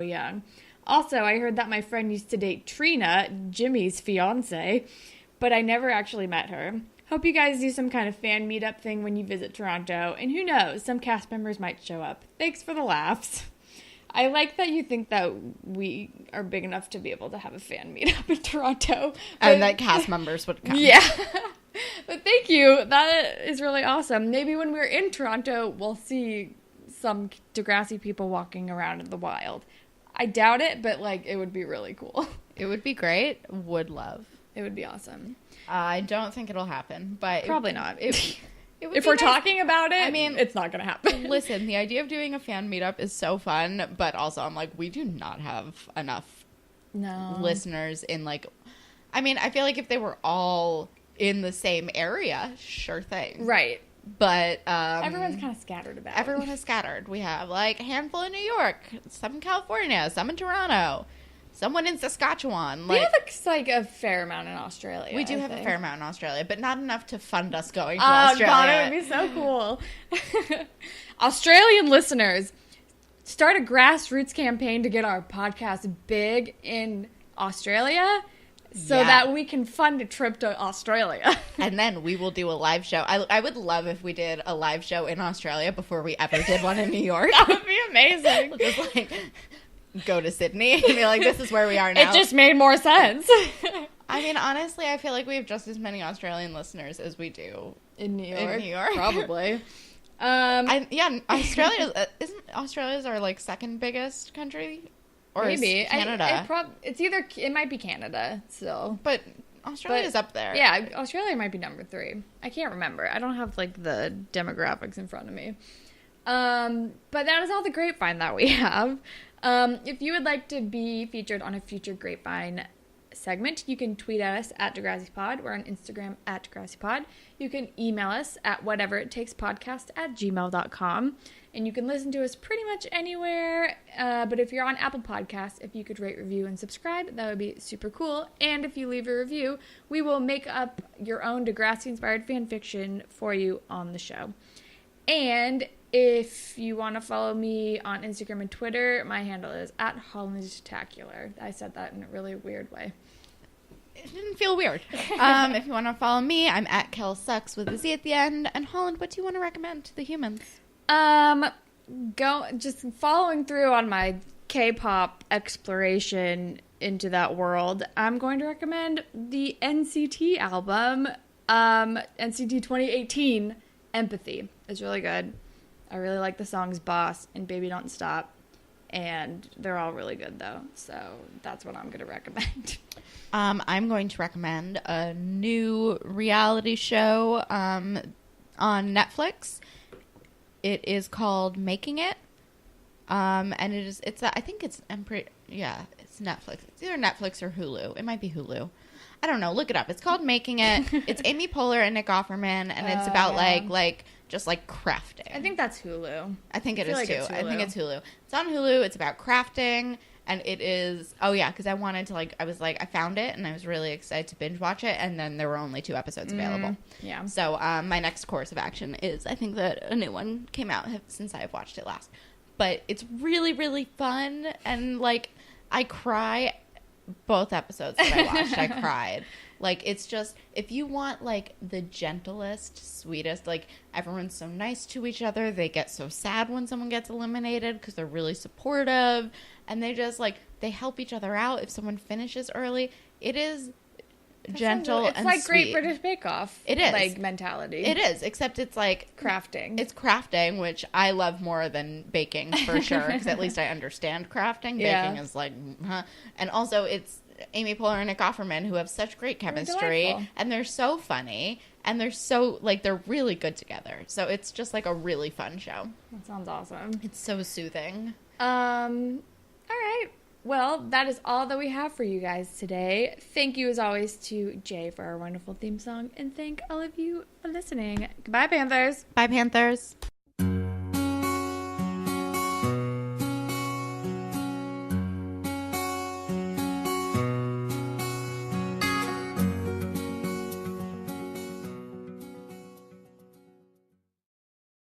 young. Also, I heard that my friend used to date Trina, Jimmy's fiance, but I never actually met her. Hope you guys do some kind of fan meetup thing when you visit Toronto, and who knows, some cast members might show up. Thanks for the laughs. I like that you think that we are big enough to be able to have a fan meetup in Toronto. And that cast members would come. Yeah. But thank you. That is really awesome. Maybe when we're in Toronto, we'll see some Degrassi people walking around in the wild. I doubt it, but, like, it would be really cool. It would be great. Would love. It would be awesome. I don't think it'll happen, but... Probably not. If we're talking about it, I mean, it's not going to happen. Listen, the idea of doing a fan meetup is so fun, but also I'm like, we do not have enough listeners in, like... I mean, I feel like if they were all in the same area, sure thing. Right. But everyone's kind of scattered about. Everyone is scattered. We have like a handful in New York, some in California, some in Toronto, someone in Saskatchewan. We have like a fair amount in Australia. We do have a fair amount in Australia, but not enough to fund us going to Australia. God, it would be so cool. Australian listeners, start a grassroots campaign to get our podcast big in Australia. So that we can fund a trip to Australia. And then we will do a live show. I would love if we did a live show in Australia before we ever did one in New York. That would be amazing. We'll just like go to Sydney and be like, this is where we are now. It just made more sense. I mean, honestly, I feel like we have just as many Australian listeners as we do in New York. In New York. Probably. Australia's our like second biggest country? Or maybe Canada. It might be Canada still, but Australia's up there. Yeah, Australia might be number 3. I can't remember. I don't have like the demographics in front of me. But that is all the grapevine that we have. If you would like to be featured on a future grapevine segment, you can tweet at us at DegrassiPod. We're on Instagram at DegrassiPod. You can email us at whateverittakespodcast@gmail.com. And you can listen to us pretty much anywhere. But if you're on Apple Podcasts, if you could rate, review, and subscribe, that would be super cool. And if you leave a review, we will make up your own Degrassi-inspired fan fiction for you on the show. And if you want to follow me on Instagram and Twitter, my handle is @HollandSpectacular. I said that in a really weird way. It didn't feel weird. If you want to follow me, I'm @KelSucks with a Z at the end. And Holland, what do you want to recommend to the humans? Just following through on my K-pop exploration into that world, I'm going to recommend the NCT album, NCT 2018, Empathy. It's really good. I really like the songs Boss and Baby Don't Stop, and they're all really good though, so that's what I'm going to recommend. I'm going to recommend a new reality show on Netflix. It is called Making It, and it's Netflix. It's either Netflix or Hulu. It might be Hulu. I don't know. Look it up. It's called Making It. It's Amy Poehler and Nick Offerman, and it's about just crafting. I think that's Hulu. I think it is too. I think it's Hulu. It's on Hulu. It's about crafting, and it is. Oh yeah, because I wanted to I found it, and I was really excited to binge watch it, and then there were only 2 episodes available. Yeah. So my next course of action is I think that a new one came out since I have watched it last, but it's really really fun, and I cry. Both episodes that I watched, I cried. It's just, if you want, the gentlest, sweetest, everyone's so nice to each other. They get so sad when someone gets eliminated because they're really supportive. And they just, they help each other out if someone finishes early. It is gentle and sweet. It's Great British Bake Off. It is. Mentality. It is, except it's, crafting. It's crafting, which I love more than baking, for sure, because at least I understand crafting. Yeah. Baking is huh? And also, it's Amy Poehler and Nick Offerman, who have such great chemistry, and they're so funny, and they're so, they're really good together. So it's just, a really fun show. That sounds awesome. It's so soothing. All right. Well, that is all that we have for you guys today. Thank you, as always, to Jay for our wonderful theme song, and thank all of you for listening. Goodbye, Panthers. Bye, Panthers.